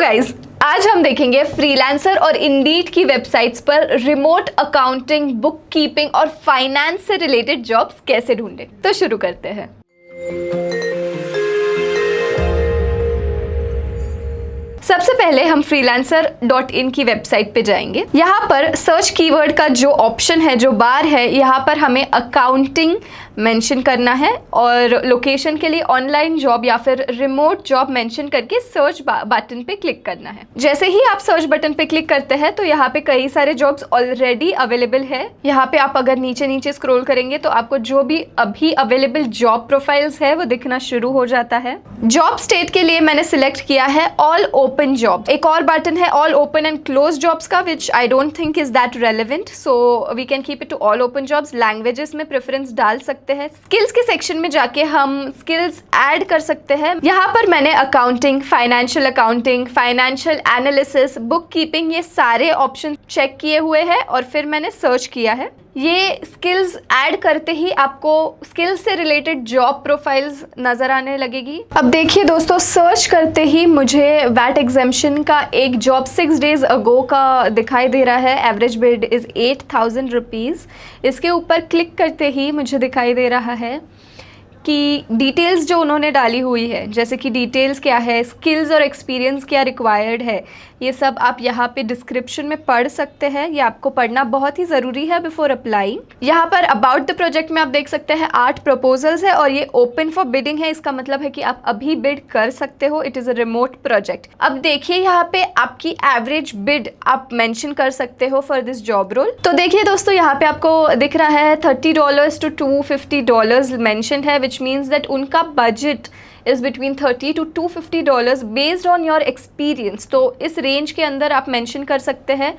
Guys, आज हम देखेंगे फ्रीलांसर और इंडीड की वेबसाइट्स पर रिमोट अकाउंटिंग, बुक कीपिंग और फाइनेंस से रिलेटेड जॉब्स कैसे ढूंढें। तो शुरू करते हैं। सबसे पहले हम freelancer.in की वेबसाइट पे जाएंगे। यहाँ पर सर्च कीवर्ड का जो ऑप्शन है, जो बार है, यहाँ पर हमें अकाउंटिंग मेंशन करना है और लोकेशन के लिए ऑनलाइन जॉब या फिर रिमोट जॉब मेंशन करके सर्च बटन पे क्लिक करना है। जैसे ही आप सर्च बटन पे क्लिक करते हैं तो यहाँ पे कई सारे जॉब्स ऑलरेडी अवेलेबल है। यहाँ पे आप अगर नीचे नीचे स्क्रॉल करेंगे तो आपको जो भी अभी अवेलेबल जॉब प्रोफाइल्स है वो दिखना शुरू हो जाता है। जॉब स्टेट के लिए मैंने सिलेक्ट किया है ऑल ओपन जॉब। एक और बटन है all open and close jobs का, which I don't think is that relevant, so we can keep it to all open jobs. Languages में प्रेफरेंस डाल सकते हैं। स्किल्स के सेक्शन में जाके हम स्किल्स ऐड कर सकते हैं। यहाँ पर मैंने accounting, financial analysis, book keeping, ये सारे ऑप्शन चेक किए हुए हैं और फिर मैंने सर्च किया है। ये स्किल्स ऐड करते ही आपको स्किल्स से रिलेटेड जॉब प्रोफाइल्स नजर आने लगेगी। अब देखिए दोस्तों, सर्च करते ही मुझे वैट एग्जेम्पशन का एक जॉब 6 days अगो का दिखाई दे रहा है। Average bid is 8,000 rupees. इसके ऊपर क्लिक करते ही मुझे दिखाई दे रहा है कि डिटेल्स जो उन्होंने डाली हुई है, जैसे कि डिटेल्स क्या है, स्किल्स और एक्सपीरियंस क्या रिक्वायर्ड है, ये सब आप यहाँ पे डिस्क्रिप्शन में पढ़ सकते हैं। ये आपको पढ़ना बहुत ही ज़रूरी है बिफोर अप्लाइंग। यहाँ पर अबाउट द प्रोजेक्ट में आप देख सकते हैं 8 प्रपोजल्स है और ये ओपन फॉर बिडिंग है। इसका मतलब है कि आप अभी बिड कर सकते हो। It is a remote project. अब देखिए यहाँ पे आपकी एवरेज बिड आप मेंशन कर सकते हो फॉर दिस जॉब रोल। तो देखिए दोस्तों, यहाँ पे आपको दिख रहा है $30 to $250 मेंशन है, विच मीन्स दैट उनका budget is between $30 to $250 based on your experience। तो इस रेंज के अंदर आप मेंशन कर सकते हैं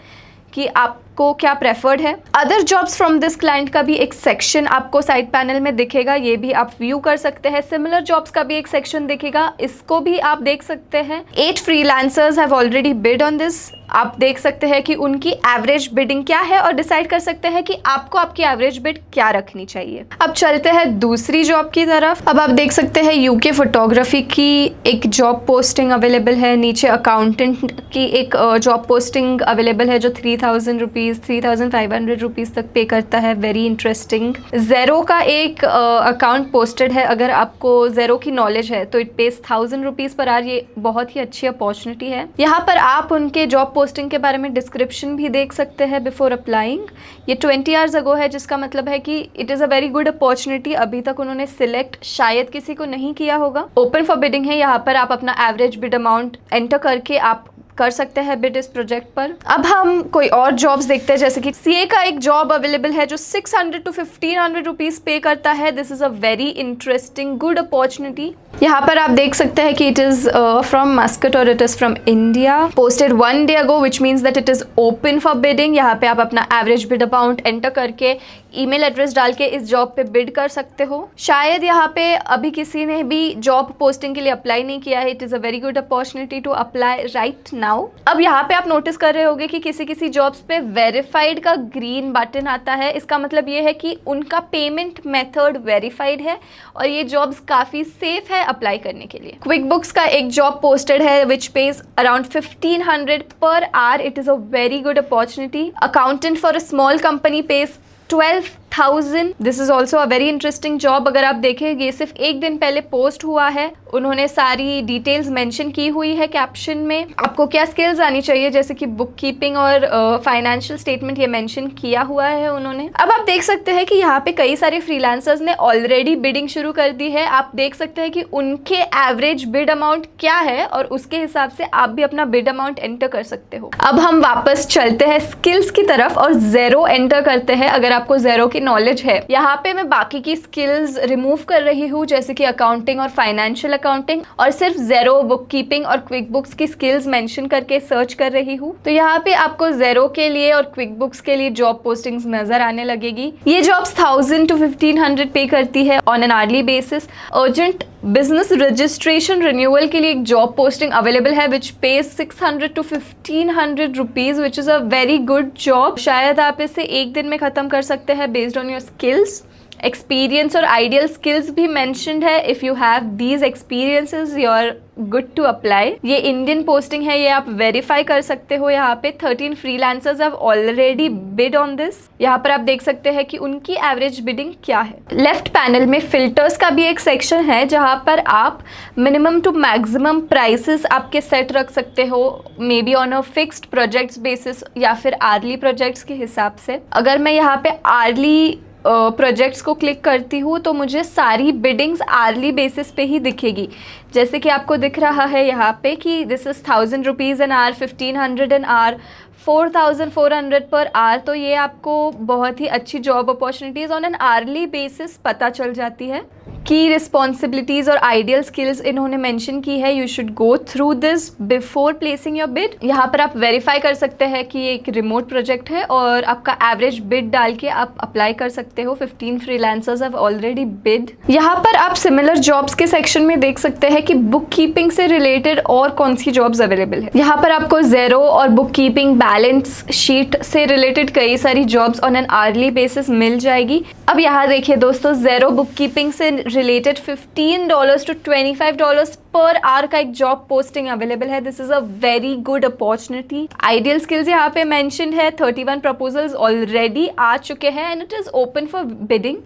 कि आपको क्या प्रेफर्ड है। Other jobs from this client का भी एक सेक्शन आपको साइड पैनल में दिखेगा, ये भी आप व्यू कर सकते हैं। सिमिलर जॉब्स का भी एक सेक्शन दिखेगा, इसको भी आप देख सकते हैं। 8 freelancers have already bid on this. आप देख सकते हैं कि उनकी एवरेज बिडिंग क्या है और डिसाइड कर सकते हैं कि आपको आपकी एवरेज बिड क्या रखनी चाहिए। अब चलते हैं दूसरी जॉब की तरफ। अब आप देख सकते हैं यूके फोटोग्राफी की एक जॉब पोस्टिंग अवेलेबल है। नीचे अकाउंटेंट की एक जॉब पोस्टिंग अवेलेबल है जो 3,000 रुपीज़ 3,500 रुपीज़ तक पे करता है। Very interesting. ज़ेरो का एक अकाउंट पोस्टेड है। अगर आपको ज़ेरो की नॉलेज है तो it pays 1,000 rupees per hour. ये बहुत ही अच्छी अपॉर्चुनिटी है। यहाँ पर आप उनके जॉब पोस्टिंग के बारे में डिस्क्रिप्शन भी देख सकते हैं बिफोर अप्लाइंग। ये 20 आवर्स अगो है, जिसका मतलब है कि it is a very good opportunity. अभी तक उन्होंने सिलेक्ट शायद किसी को नहीं किया होगा। ओपन फॉर बिडिंग है। यहाँ पर आप अपना एवरेज बिड अमाउंट एंटर करके आप कर सकते हैं बिड इस प्रोजेक्ट पर। अब हम कोई और जॉब्स देखते हैं, जैसे कि सीए का एक जॉब अवेलेबल है जो 600 to 1,500 रुपीज़ पे करता है। This is a very interesting good opportunity. यहाँ पर आप देख सकते हैं कि इट इज़ फ्रॉम मस्कट और it is from India. Posted 1 day ago, which means that it is open for bidding. यहाँ पे आप अपना एवरेज बिड अमाउंट एंटर करके ईमेल एड्रेस डाल के इस जॉब पे बिड कर सकते हो। शायद यहाँ पे अभी किसी ने भी जॉब पोस्टिंग के लिए अप्लाई नहीं किया है। It is a very good opportunity to apply right now. अब यहाँ पे आप नोटिस कर रहे होंगे कि किसी किसी जॉब्स पे वेरीफाइड का ग्रीन बटन आता है। इसका मतलब ये है कि उनका पेमेंट मेथड वेरीफाइड है और ये जॉब्स काफ़ी सेफ है अप्लाई करने के लिए। क्विक बुक्स का एक जॉब पोस्टेड है which page around 1,500 per hour. It is a very good opportunity. Accountant for a small company page 12,000। This is also a very interesting job. अगर आप देखें, ये सिर्फ एक दिन पहले पोस्ट हुआ है। उन्होंने सारी डिटेल्स मेंशन की हुई है कैप्शन में। आपको क्या स्किल्स आनी चाहिए, जैसे कि बुक कीपिंग और फाइनेंशियल स्टेटमेंट, ये मेंशन किया हुआ है उन्होंने। अब आप देख सकते हैं कि यहाँ पे कई सारे फ्रीलांसर्स ने ऑलरेडी बिडिंग शुरू कर दी है। आप देख सकते हैं कि उनके एवरेज बिड अमाउंट क्या है और उसके हिसाब से आप भी अपना बिड अमाउंट एंटर कर सकते हो। अब हम वापस चलते हैं स्किल्स की तरफ और ज़ेरो एंटर करते हैं। अगर आपको ज़ेरो की नॉलेज है, यहाँ पे मैं बाकी की स्किल्स रिमूव कर रही हूँ, जैसे कि अकाउंटिंग और फाइनेंशियल अकाउंटिंग, और सिर्फ ज़ेरो, बुक कीपिंग और क्विक बुक्स की स्किल्स मेंशन करके सर्च कर रही हूँ। तो यहाँ पे आपको ज़ेरो के लिए और क्विक बुक्स के लिए जॉब पोस्टिंग्स नजर आने लगेगी। ये जॉब्स 1,000 to 1,500 पे करती है on an early basis. Urgent business registration renewal के लिए एक जॉब पोस्टिंग अवेलेबल है which pays 600 to 1,500 rupees, which is a very good job. शायद आप इसे एक दिन में ख़त्म कर सकते हैं based on your skills. Experience और आइडियल स्किल्स भी मेंशन्ड है। If you have these experiences you are good to apply. ये इंडियन पोस्टिंग है, ये आप वेरीफाई कर सकते हो। यहाँ पे 13 freelancers have already bid on this. यहाँ पर आप देख सकते हैं कि उनकी एवरेज बिडिंग क्या है। लेफ्ट पैनल में फिल्टर्स का भी एक सेक्शन है जहाँ पर आप मिनिमम टू मैक्सिमम प्राइसेस आपके सेट रख सकते हो, may be on a fixed projects basis या फिर आर्ली प्रोजेक्ट्स के हिसाब से। अगर मैं यहाँ पे आर्ली प्रोजेक्ट्स को क्लिक करती हूँ तो मुझे सारी बिडिंग्स आर्ली बेसिस पे ही दिखेगी। जैसे कि आपको दिख रहा है यहाँ पे कि this is 1000 rupees an hour, 1500 an hour, 4400 per hour. तो ये आपको बहुत ही अच्छी job opportunities on an early basis पता चल जाती है। की रिस्पॉन्सिबिलिटीज़ और आइडियल स्किल्स इन्होंने मेंशन की है। You should go through this before placing your bid. यहाँ पर आप वेरीफाई कर सकते हैं कि ये एक रिमोट प्रोजेक्ट है और आपका एवरेज बिड डाल के आप अप्लाई कर सकते हो। 15 फ्रीलांसर्स हैव ऑलरेडी बिड। यहाँ पर आप सिमिलर जॉब्स के सेक्शन में देख सकते हैं कि बुक कीपिंग से रिलेटेड और कौन सी जॉब्स अवेलेबल है। यहाँ पर आपको ज़ेरो और बुक कीपिंग बैलेंस शीट से रिलेटेड कई सारी jobs on an early basis मिल जाएगी। अब यहाँ देखिए दोस्तों, ज़ेरो बुक कीपिंग से रिलेटेड $15 to $25 पर आवर का एक जॉब पोस्टिंग अवेलेबल है। This is a very good opportunity. Ideal skills यहाँ पे मेंशन्ड है। 31 प्रपोजल्स ऑलरेडी आ चुके हैं and it is open for bidding.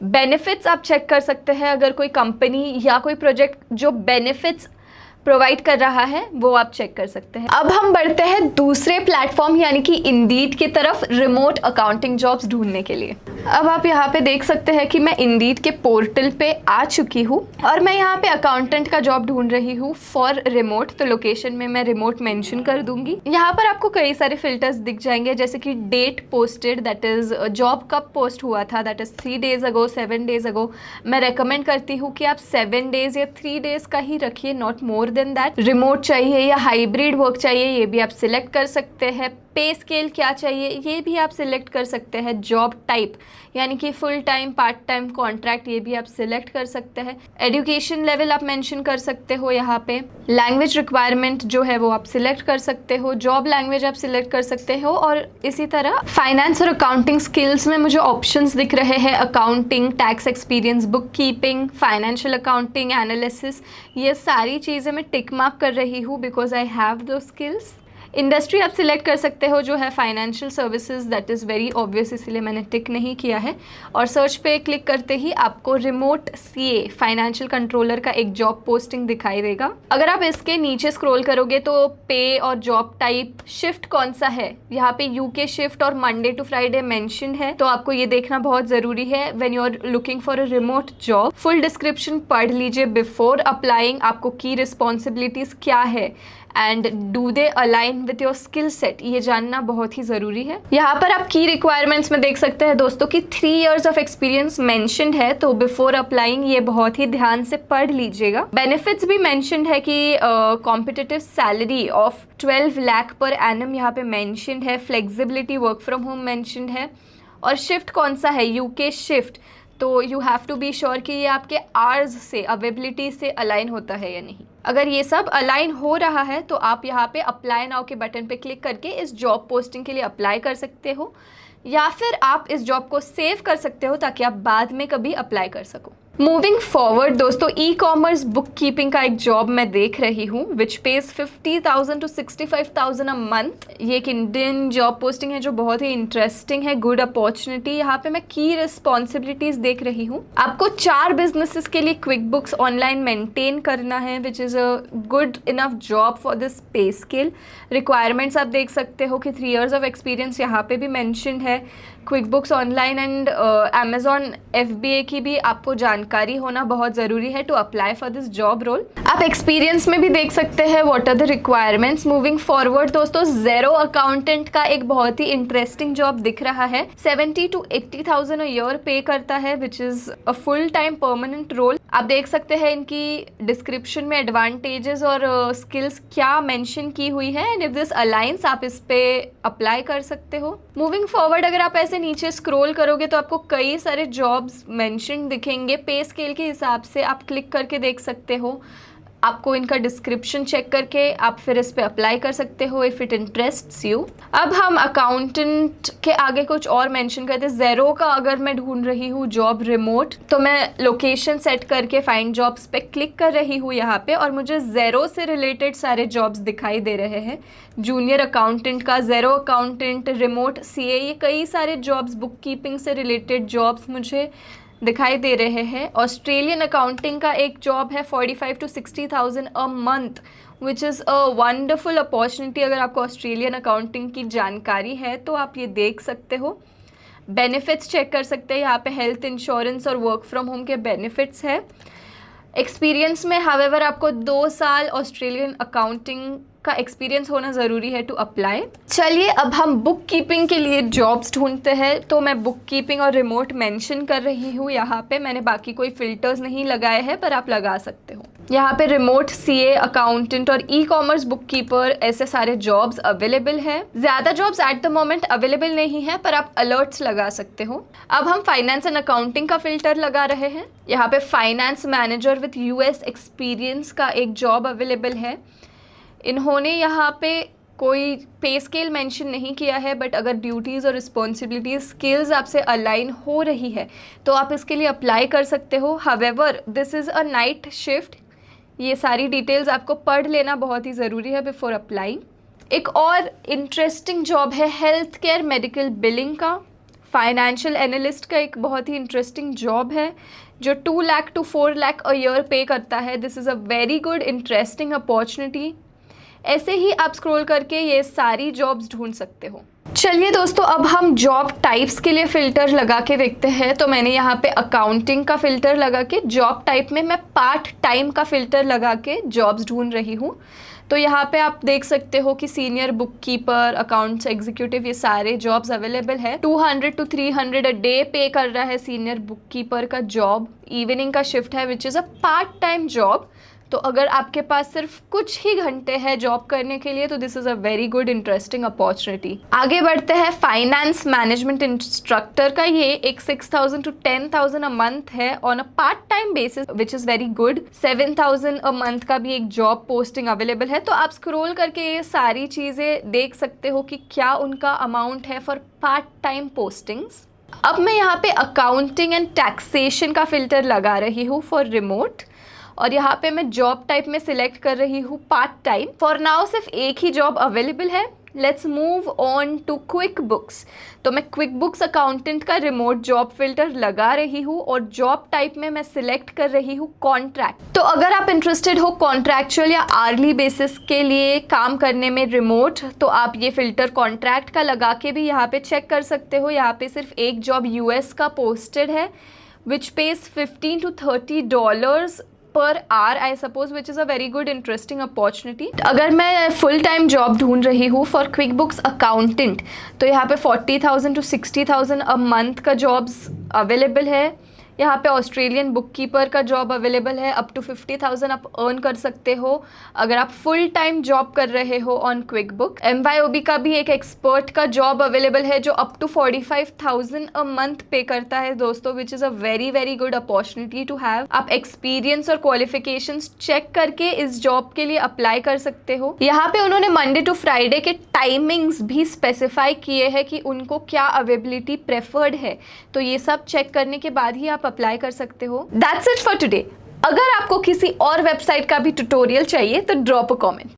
Benefits आप चेक कर सकते हैं। अगर कोई कंपनी या कोई प्रोजेक्ट जो बेनिफिट्स प्रोवाइड कर रहा है वो आप चेक कर सकते हैं। अब हम बढ़ते हैं दूसरे प्लेटफॉर्म यानी कि इंडीड की तरफ रिमोट अकाउंटिंग जॉब्स ढूंढने के लिए। अब आप यहाँ पे देख सकते हैं कि मैं इंडीड के पोर्टल पे आ चुकी हूँ और मैं यहाँ पे अकाउंटेंट का जॉब ढूंढ रही हूँ फॉर रिमोट। तो लोकेशन में मैं रिमोट मेंशन कर दूंगी। यहाँ पर आपको कई सारे फिल्टर्स दिख जाएंगे, जैसे कि date posted, that is job कब पोस्ट हुआ था, that is 3 days ago, 7 days ago. मैं रेकमेंड करती हूँ कि आप 7 days या 3 days का ही रखिए, not more than that. Remote चाहिए या हाइब्रिड वर्क चाहिए ये भी आप सिलेक्ट कर सकते हैं। पे स्केल क्या चाहिए ये भी आप सिलेक्ट कर सकते हैं। जॉब टाइप यानी कि full time, part time, contract ये भी आप सिलेक्ट कर सकते हैं। एजुकेशन लेवल आप मेंशन कर सकते हो यहाँ पे। लैंग्वेज रिक्वायरमेंट जो है वो आप सिलेक्ट कर सकते हो। जॉब लैंग्वेज आप सिलेक्ट कर सकते हो। और इसी तरह फाइनेंस और अकाउंटिंग स्किल्स में मुझे ऑप्शंस दिख रहे हैं। Accounting, tax experience, book keeping, financial accounting, analysis, ये सारी चीज़ें मैं टिक मार्क कर रही हूँ बिकॉज आई हैव दो स्किल्स। इंडस्ट्री आप सिलेक्ट कर सकते हो जो है financial services, that is very obvious, इसलिए मैंने टिक नहीं किया है। और सर्च पे क्लिक करते ही आपको रिमोट सीए फाइनेंशियल कंट्रोलर का एक जॉब पोस्टिंग दिखाई देगा। अगर आप इसके नीचे स्क्रॉल करोगे तो पे और जॉब टाइप, शिफ्ट कौन सा है, यहाँ पे यूके शिफ्ट और मंडे टू फ्राइडे मेंशन्ड है। तो आपको ये देखना बहुत ज़रूरी है when you are looking for a remote job. Full description पढ़ लीजिए बिफोर अप्लाइंग। आपको की रिस्पॉन्सिबिलिटीज़ क्या है and do they align with your skill set, ये जानना बहुत ही ज़रूरी है। यहाँ पर आप की रिक्वायरमेंट्स में देख सकते हैं दोस्तों कि 3 years ऑफ एक्सपीरियंस मेंशन्ड है। तो बिफोर अप्लाइंग ये बहुत ही ध्यान से पढ़ लीजिएगा। बेनिफिट्स भी मेंशन्ड है कि competitive salary of 12 lakh per annum यहाँ पे मेंशन्ड है। Flexibility, work from home mentioned है। और शिफ्ट कौन सा है, यूके शिफ्ट। तो you have to be sure कि ये आपके आवर्स से, अवेलेबिलिटी से अलाइन होता है या नहीं। अगर ये सब अलाइन हो रहा है तो आप यहाँ पे अप्लाई नाउ के बटन पे क्लिक करके इस जॉब पोस्टिंग के लिए अप्लाई कर सकते हो, या फिर आप इस जॉब को सेव कर सकते हो ताकि आप बाद में कभी अप्लाई कर सको। मूविंग फॉरवर्ड दोस्तों, ई कॉमर्स बुक कीपिंग का एक जॉब मैं देख रही हूँ विच पेज 50,000 to 65,000 अ मंथ। ये एक इंडियन जॉब पोस्टिंग है जो बहुत ही इंटरेस्टिंग है, गुड अपॉर्चुनिटी। यहाँ पे मैं की रिस्पॉन्सिबिलिटीज देख रही हूँ। आपको 4 बिजनेसेस के लिए क्विक बुक्स ऑनलाइन मेंटेन करना है which is a good enough job for this पे स्केल। रिक्वायरमेंट्स आप देख सकते हो कि 3 years ऑफ एक्सपीरियंस यहाँ पे भी मैंशनड है। QuickBooks online and Amazon FBA की भी आपको जानकारी होना बहुत ज़रूरी है to apply for this job role. आप एक्सपीरियंस में भी देख सकते हैं what are the requirements. Moving forward दोस्तों, ज़ेरो अकाउंटेंट का एक बहुत ही इंटरेस्टिंग जॉब दिख रहा है। 70 to 80,000 अ ईयर पे करता है which is a full time permanent role. आप देख सकते हैं इनकी डिस्क्रिप्शन में एडवांटेजेस और स्किल्स क्या मेंशन की हुई है एंड इफ दिस अलाइंस आप इस पे अप्लाई कर सकते हो। मूविंग फॉरवर्ड अगर आप ऐसे नीचे स्क्रॉल करोगे तो आपको कई सारे जॉब्स मेंशन दिखेंगे। पे स्केल के हिसाब से आप क्लिक करके देख सकते हो। आपको इनका डिस्क्रिप्शन चेक करके आप फिर इस पे अप्लाई कर सकते हो इफ़ इट इंटरेस्ट्स यू। अब हम अकाउंटेंट के आगे कुछ और मेंशन करते हैं। ज़ेरो का अगर मैं ढूंढ रही हूँ जॉब रिमोट, तो मैं लोकेशन सेट करके फाइंड जॉब्स पे क्लिक कर रही हूँ यहाँ पे, और मुझे ज़ेरो से रिलेटेड सारे जॉब्स दिखाई दे रहे हैं। जूनियर अकाउंटेंट का, ज़ेरो अकाउंटेंट, रिमोट सीए, ये कई सारे जॉब्स, बुक कीपिंग से रिलेटेड जॉब्स मुझे दिखाई दे रहे हैं। ऑस्ट्रेलियन अकाउंटिंग का एक जॉब है 45 to 60,000 a month, which is a wonderful opportunity. अगर आपको ऑस्ट्रेलियन अकाउंटिंग की जानकारी है तो आप ये देख सकते हो। बेनिफिट्स चेक कर सकते हैं, यहाँ पे हेल्थ इंश्योरेंस और वर्क फ्रॉम होम के बेनिफिट्स है। एक्सपीरियंस में हावेवर आपको 2 साल ऑस्ट्रेलियन अकाउंटिंग का एक्सपीरियंस होना ज़रूरी है टू अप्लाई। चलिए अब हम बुक कीपिंग के लिए जॉब्स ढूंढते हैं। तो मैं बुक कीपिंग और रिमोट मेंशन कर रही हूँ यहाँ पे। मैंने बाकी कोई फ़िल्टर्स नहीं लगाए हैं, पर आप लगा सकते हो। यहाँ पे रिमोट सीए, अकाउंटेंट और ई कॉमर्स बुक कीपर, ऐसे सारे जॉब्स अवेलेबल है। ज़्यादा jobs at the moment available नहीं है, पर आप अलर्ट्स लगा सकते हो। अब हम फाइनेंस एंड अकाउंटिंग का फ़िल्टर लगा रहे हैं। यहाँ पे finance manager with US experience का एक जॉब अवेलेबल है। इन्होंने यहाँ पे कोई पे स्केल मेंशन नहीं किया है, बट अगर ड्यूटीज़ और रिस्पॉन्सिबिलिटीज़ स्किल्स आपसे अलाइन हो रही है तो आप इसके लिए अप्लाई कर सकते हो। However this is a night shift. ये सारी डिटेल्स आपको पढ़ लेना बहुत ही ज़रूरी है बिफोर अप्लाइंग। एक और इंटरेस्टिंग जॉब है हेल्थ केयर मेडिकल बिलिंग का। फाइनेंशियल एनालिस्ट का एक बहुत ही इंटरेस्टिंग जॉब है जो 2 lakh to 4 lakh a year पे करता है। This is a very good interesting opportunity. ऐसे ही आप स्क्रॉल करके ये सारी जॉब्स ढूंढ सकते हो। चलिए दोस्तों, अब हम जॉब टाइप्स के लिए फ़िल्टर लगा के देखते हैं। तो मैंने यहाँ पे अकाउंटिंग का फ़िल्टर लगा के, जॉब टाइप में मैं पार्ट टाइम का फ़िल्टर लगा के जॉब्स ढूंढ रही हूँ। तो यहाँ पे आप देख सकते हो कि senior book keeper, accounts executive, ये सारे जॉब्स अवेलेबल है। 200 to 300 अ डे पे कर रहा है सीनियर बुक कीपर का जॉब। इवनिंग का शिफ्ट है which is a part time job. तो अगर आपके पास सिर्फ कुछ ही घंटे हैं जॉब करने के लिए तो this is a very good interesting opportunity. आगे बढ़ते हैं फाइनेंस मैनेजमेंट इंस्ट्रक्टर का। ये एक 6,000 to 10,000 अ मंथ है on a part time basis which is very good. 7,000 a month का भी एक जॉब पोस्टिंग अवेलेबल है। तो आप स्क्रॉल करके ये सारी चीज़ें देख सकते हो कि क्या उनका अमाउंट है फॉर पार्ट टाइम पोस्टिंग्स। अब मैं यहाँ पे अकाउंटिंग एंड टैक्सेशन का फ़िल्टर लगा रही हूँ फॉर रिमोट, और यहाँ पे मैं जॉब टाइप में सिलेक्ट कर रही हूँ पार्ट टाइम। फॉर नाउ सिर्फ एक ही जॉब अवेलेबल है। Let's move on to QuickBooks. तो मैं क्विक बुक्स अकाउंटेंट का रिमोट जॉब फिल्टर लगा रही हूँ और जॉब टाइप में मैं सिलेक्ट कर रही हूँ कॉन्ट्रैक्ट। तो अगर आप इंटरेस्टेड हो कॉन्ट्रैक्चुअल या आर्ली बेसिस के लिए काम करने में रिमोट, तो आप ये फिल्टर कॉन्ट्रैक्ट का लगा के भी यहाँ पे चेक कर सकते हो। यहाँ पे सिर्फ एक जॉब US का पोस्टेड है which page $15 to $30 per hour I suppose, which is a very good interesting opportunity. अगर मैं फुल टाइम जॉब ढूंढ रही हूँ फॉर क्विक बुक्स अकाउंटेंट, तो यहाँ पे 40,000 to 60,000 अ मंथ का जॉब्स अवेलेबल है। यहाँ पे ऑस्ट्रेलियन बुक कीपर का जॉब अवेलेबल है, अप टू 50,000 आप अर्न कर सकते हो अगर आप फुल टाइम जॉब कर रहे हो ऑन क्विक बुक। MYOB का भी एक एक्सपर्ट का जॉब अवेलेबल है जो अप टू 45,000 अ मंथ पे करता है दोस्तों, which is a very very good opportunity to have. आप एक्सपीरियंस और क्वालिफिकेशंस चेक करके इस जॉब के लिए अप्लाई कर सकते हो। यहाँ पे उन्होंने मंडे टू फ्राइडे के टाइमिंग्स भी स्पेसिफाई किए हैं कि उनको क्या अवेलेबिलिटी प्रेफर्ड है, तो ये सब चेक करने के बाद ही आप अप्लाई कर सकते हो। That's it for today. अगर आपको किसी और वेबसाइट का भी ट्यूटोरियल चाहिए तो ड्रॉप अ कमेंट।